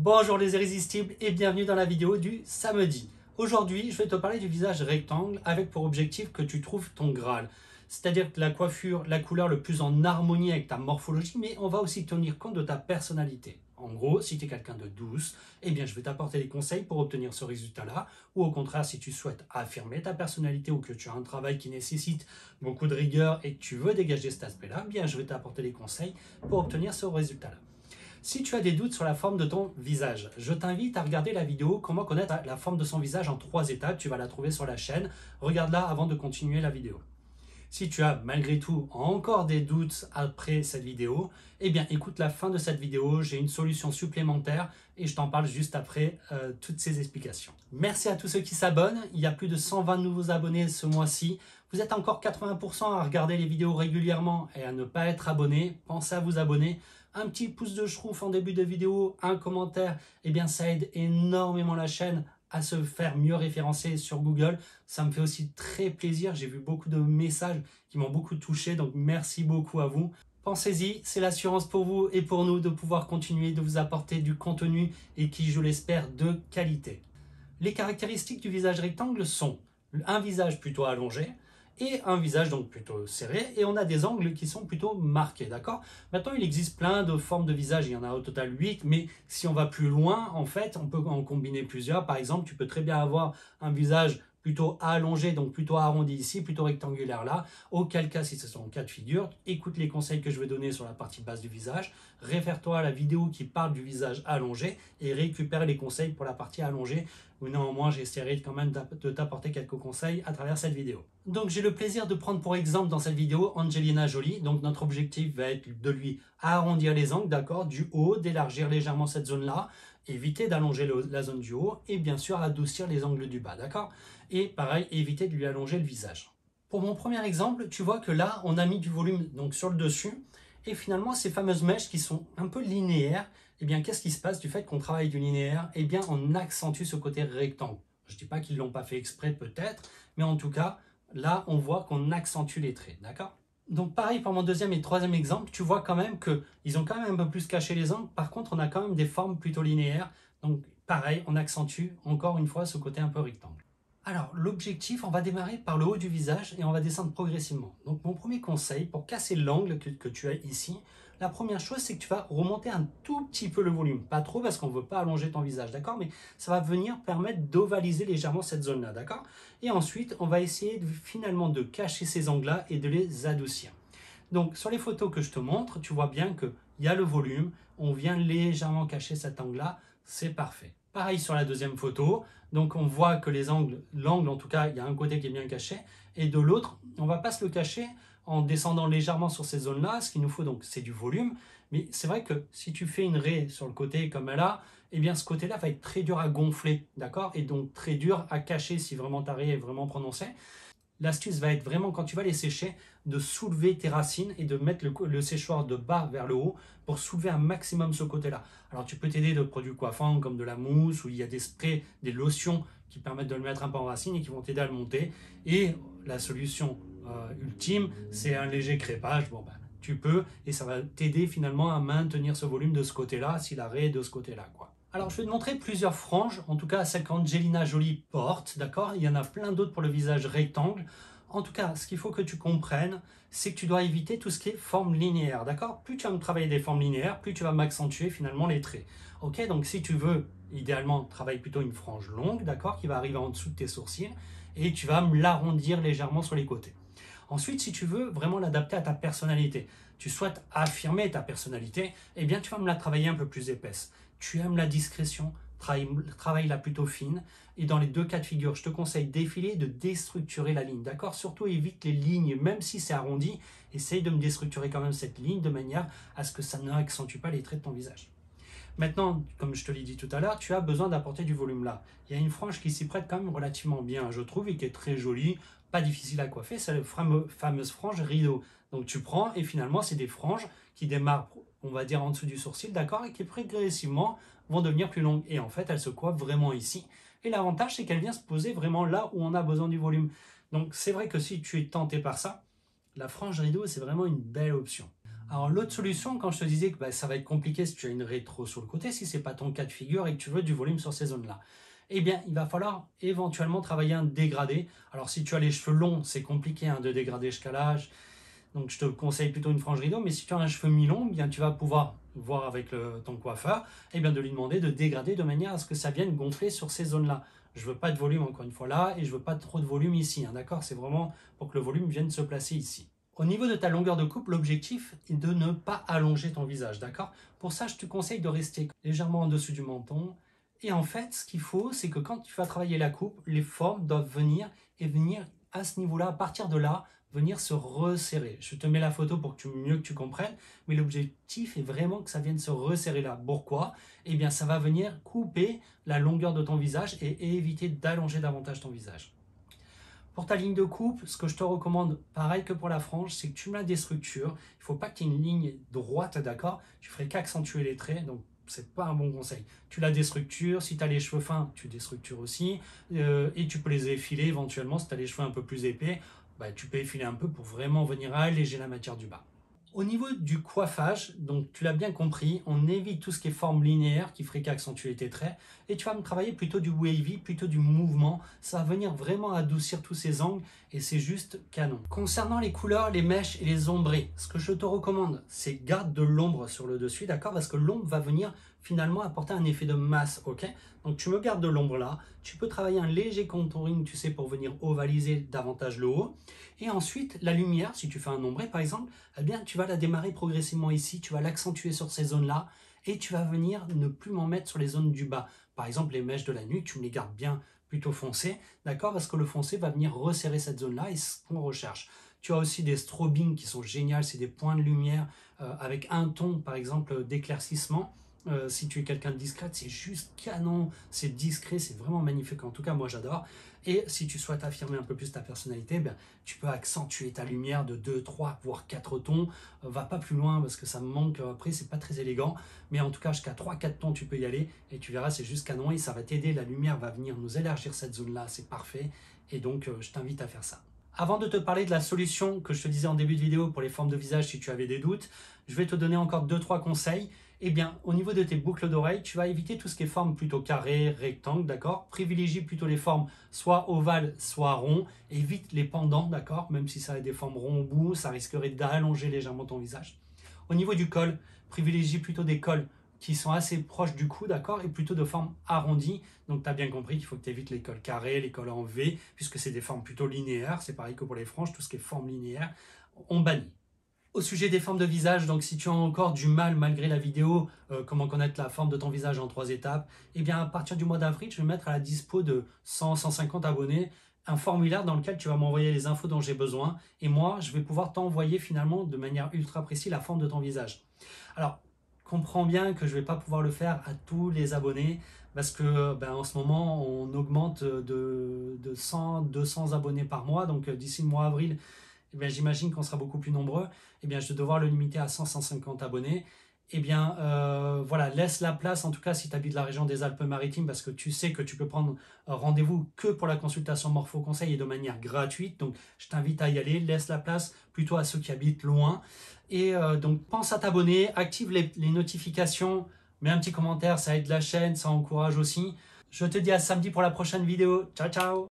Bonjour les irrésistibles et bienvenue dans la vidéo du samedi. Aujourd'hui, je vais te parler du visage rectangle avec pour objectif que tu trouves ton Graal. C'est-à-dire que la coiffure, la couleur le plus en harmonie avec ta morphologie, mais on va aussi tenir compte de ta personnalité. En gros, si tu es quelqu'un de douce, eh bien je vais t'apporter des conseils pour obtenir ce résultat-là. Ou au contraire, si tu souhaites affirmer ta personnalité ou que tu as un travail qui nécessite beaucoup de rigueur et que tu veux dégager cet aspect-là, eh bien je vais t'apporter des conseils pour obtenir ce résultat-là. Si tu as des doutes sur la forme de ton visage, je t'invite à regarder la vidéo Comment connaître la forme de son visage en 3 étapes. Tu vas la trouver sur la chaîne. Regarde-la avant de continuer la vidéo. Si tu as malgré tout encore des doutes après cette vidéo, eh bien écoute la fin de cette vidéo. J'ai une solution supplémentaire et je t'en parle juste après toutes ces explications. Merci à tous ceux qui s'abonnent. Il y a plus de 120 nouveaux abonnés ce mois-ci. Vous êtes encore 80% à regarder les vidéos régulièrement et à ne pas être abonné. Pensez à vous abonner. Un petit pouce de schtroumpf en début de vidéo, un commentaire, eh bien ça aide énormément la chaîne à se faire mieux référencer sur Google. Ça me fait aussi très plaisir. J'ai vu beaucoup de messages qui m'ont beaucoup touché, donc merci beaucoup à vous. Pensez-y, c'est l'assurance pour vous et pour nous de pouvoir continuer de vous apporter du contenu et qui, je l'espère, de qualité. Les caractéristiques du visage rectangle sont un visage plutôt allongé, et un visage donc plutôt serré, et on a des angles qui sont plutôt marqués, d'accord? Maintenant, il existe plein de formes de visage, il y en a au total 8, mais si on va plus loin, en fait, on peut en combiner plusieurs. Par exemple, tu peux très bien avoir un visage plutôt allongé, donc plutôt arrondi ici, plutôt rectangulaire là, auquel cas, si ce sont cas de figure, écoute les conseils que je vais donner sur la partie basse du visage, réfère-toi à la vidéo qui parle du visage allongé, et récupère les conseils pour la partie allongée, ou néanmoins j'essaierai quand même de t'apporter quelques conseils à travers cette vidéo. Donc j'ai le plaisir de prendre pour exemple dans cette vidéo Angelina Jolie. Donc notre objectif va être de lui arrondir les angles, d'accord, du haut, d'élargir légèrement cette zone-là, éviter d'allonger la zone du haut et bien sûr adoucir les angles du bas, d'accord. Et pareil, éviter de lui allonger le visage. Pour mon premier exemple, tu vois que là, on a mis du volume donc sur le dessus et finalement ces fameuses mèches qui sont un peu linéaires, eh bien qu'est-ce qui se passe du fait qu'on travaille du linéaire? Eh bien on accentue ce côté rectangle. Je ne dis pas qu'ils ne l'ont pas fait exprès peut-être, mais en tout cas, là, on voit qu'on accentue les traits, d'accord? Donc pareil pour mon deuxième et troisième exemple, tu vois quand même qu'ils ont quand même un peu plus caché les angles. Par contre, on a quand même des formes plutôt linéaires. Donc pareil, on accentue encore une fois ce côté un peu rectangle. Alors l'objectif, on va démarrer par le haut du visage et on va descendre progressivement. Donc mon premier conseil, pour casser l'angle que tu as ici, la première chose, c'est que tu vas remonter un tout petit peu le volume. Pas trop parce qu'on ne veut pas allonger ton visage, d'accord? Mais ça va venir permettre d'ovaliser légèrement cette zone-là, d'accord? Et ensuite, on va essayer finalement de cacher ces angles-là et de les adoucir. Donc sur les photos que je te montre, tu vois bien qu'il y a le volume, on vient légèrement cacher cet angle-là, c'est parfait. Pareil sur la deuxième photo, donc on voit que l'angle en tout cas, il y a un côté qui est bien caché, et de l'autre, on ne va pas se le cacher en descendant légèrement sur ces zones-là. Ce qu'il nous faut donc, c'est du volume, mais c'est vrai que si tu fais une raie sur le côté comme là, eh bien ce côté-là va être très dur à gonfler, d'accord? Et donc très dur à cacher si vraiment ta raie est vraiment prononcée. L'astuce va être vraiment, quand tu vas les sécher, de soulever tes racines et de mettre le séchoir de bas vers le haut pour soulever un maximum ce côté-là. Alors tu peux t'aider de produits coiffants comme de la mousse, ou il y a des sprays, des lotions qui permettent de le mettre un peu en racine et qui vont t'aider à le monter. Et la solution ultime, c'est un léger crépage. Bon, ben, tu peux, et ça va t'aider finalement à maintenir ce volume de ce côté-là, si la raie est de ce côté-là, quoi. Alors, je vais te montrer plusieurs franges, en tout cas celle qu'Angelina Jolie porte, d'accord? Il y en a plein d'autres pour le visage rectangle. En tout cas, ce qu'il faut que tu comprennes, c'est que tu dois éviter tout ce qui est forme linéaire, d'accord? Plus tu vas me travailler des formes linéaires, plus tu vas m'accentuer finalement les traits. Ok, donc si tu veux, idéalement, travaille plutôt une frange longue, d'accord, qui va arriver en dessous de tes sourcils, et tu vas me l'arrondir légèrement sur les côtés. Ensuite, si tu veux vraiment l'adapter à ta personnalité, tu souhaites affirmer ta personnalité, eh bien tu vas me la travailler un peu plus épaisse. Tu aimes la discrétion, travaille-la plutôt fine. Et dans les deux cas de figure, je te conseille d'effiler, de déstructurer la ligne, d'accord? Surtout évite les lignes, même si c'est arrondi, essaye de me déstructurer quand même cette ligne de manière à ce que ça n'accentue pas les traits de ton visage. Maintenant, comme je te l'ai dit tout à l'heure, tu as besoin d'apporter du volume là. Il y a une frange qui s'y prête quand même relativement bien, je trouve, et qui est très jolie, pas difficile à coiffer, c'est la fameuse frange rideau. Donc tu prends, et finalement, c'est des franges qui démarrent, on va dire, en dessous du sourcil, d'accord, et qui progressivement vont devenir plus longues. Et en fait, elles se coiffent vraiment ici. Et l'avantage, c'est qu'elle vient se poser vraiment là où on a besoin du volume. Donc c'est vrai que si tu es tenté par ça, la frange rideau, c'est vraiment une belle option. Alors l'autre solution, quand je te disais que bah, ça va être compliqué si tu as une rétro sur le côté, si ce n'est pas ton cas de figure et que tu veux du volume sur ces zones-là, eh bien il va falloir éventuellement travailler un dégradé. Alors si tu as les cheveux longs, c'est compliqué hein, de dégrader jusqu'à l'âge, donc je te conseille plutôt une frange rideau, mais si tu as un cheveu mi-long, eh bien tu vas pouvoir voir avec ton coiffeur, eh bien de lui demander de dégrader de manière à ce que ça vienne gonfler sur ces zones-là. Je veux pas de volume encore une fois là, et je veux pas trop de volume ici, hein, d'accord? C'est vraiment pour que le volume vienne se placer ici. Au niveau de ta longueur de coupe, l'objectif est de ne pas allonger ton visage, d'accord? Pour ça, je te conseille de rester légèrement en dessous du menton. Et en fait, ce qu'il faut, c'est que quand tu vas travailler la coupe, les formes doivent venir et venir à ce niveau-là, à partir de là, venir se resserrer. Je te mets la photo pour que mieux que tu comprennes, mais l'objectif est vraiment que ça vienne se resserrer là. Pourquoi? Eh bien, ça va venir couper la longueur de ton visage et éviter d'allonger davantage ton visage. Pour ta ligne de coupe, ce que je te recommande, pareil que pour la frange, c'est que tu mets des structures. Il ne faut pas que tu aies une ligne droite, d'accord? Tu ferais qu'accentuer les traits, donc c'est pas un bon conseil. Tu l'as des structures, si tu as les cheveux fins, tu déstructures aussi, et tu peux les effiler éventuellement, si tu as les cheveux un peu plus épais, bah, tu peux effiler un peu pour vraiment venir alléger la matière du bas. Au niveau du coiffage, donc tu l'as bien compris, on évite tout ce qui est forme linéaire qui ferait qu'accentuer tes traits et tu vas me travailler plutôt du wavy, plutôt du mouvement. Ça va venir vraiment adoucir tous ces angles et c'est juste canon. Concernant les couleurs, les mèches et les ombrés, ce que je te recommande, c'est garde de l'ombre sur le dessus, d'accord? Parce que l'ombre va venir finalement apporter un effet de masse, ok? Donc tu me gardes de l'ombre là, tu peux travailler un léger contouring, tu sais, pour venir ovaliser davantage le haut. Et ensuite, la lumière, si tu fais un ombré par exemple, eh bien tu vas la démarrer progressivement ici, tu vas l'accentuer sur ces zones-là et tu vas venir ne plus m'en mettre sur les zones du bas. Par exemple, les mèches de la nuque, tu me les gardes bien plutôt foncées, d'accord? Parce que le foncé va venir resserrer cette zone-là et c'est ce qu'on recherche. Tu as aussi des strobing qui sont géniales, c'est des points de lumière avec un ton, par exemple, d'éclaircissement. Si tu es quelqu'un de discret, c'est juste canon, c'est discret, c'est vraiment magnifique. En tout cas, moi j'adore. Et si tu souhaites affirmer un peu plus ta personnalité, ben, tu peux accentuer ta lumière de 2, 3, voire 4 tons. Va pas plus loin parce que ça me manque après, c'est pas très élégant. Mais en tout cas, jusqu'à 3, 4 tons, tu peux y aller et tu verras, c'est juste canon et ça va t'aider. La lumière va venir nous élargir cette zone-là, c'est parfait. Et donc, je t'invite à faire ça. Avant de te parler de la solution que je te disais en début de vidéo pour les formes de visage si tu avais des doutes, je vais te donner encore 2-3 conseils. Eh bien, au niveau de tes boucles d'oreilles, tu vas éviter tout ce qui est forme plutôt carré, rectangle, d'accord? Privilégie plutôt les formes soit ovales, soit ronds. Évite les pendants, d'accord? Même si ça a des formes ronds au bout, ça risquerait d'allonger légèrement ton visage. Au niveau du col, privilégie plutôt des cols qui sont assez proches du cou, d'accord? Et plutôt de forme arrondie. Donc, tu as bien compris qu'il faut que tu évites les cols carrés, les cols en V, puisque c'est des formes plutôt linéaires. C'est pareil que pour les franges, tout ce qui est forme linéaire, on bannit. Au sujet des formes de visage, donc si tu as encore du mal malgré la vidéo, comment connaître la forme de ton visage en 3 étapes, eh bien à partir du mois d'avril, je vais mettre à la dispo de 100-150 abonnés un formulaire dans lequel tu vas m'envoyer les infos dont j'ai besoin et moi, je vais pouvoir t'envoyer finalement de manière ultra précise la forme de ton visage. Alors, comprends bien que je ne vais pas pouvoir le faire à tous les abonnés parce que ben, en ce moment, on augmente de 100-200 abonnés par mois, donc d'ici le mois d'avril, eh bien, j'imagine qu'on sera beaucoup plus nombreux, eh bien, je vais devoir le limiter à 100-150 abonnés. Eh bien, voilà, laisse la place, en tout cas, si tu habites la région des Alpes-Maritimes, parce que tu sais que tu peux prendre rendez-vous que pour la consultation morpho-conseil et de manière gratuite. Donc, je t'invite à y aller. Laisse la place plutôt à ceux qui habitent loin. Et donc, pense à t'abonner, active les notifications, mets un petit commentaire, ça aide la chaîne, ça encourage aussi. Je te dis à samedi pour la prochaine vidéo. Ciao, ciao!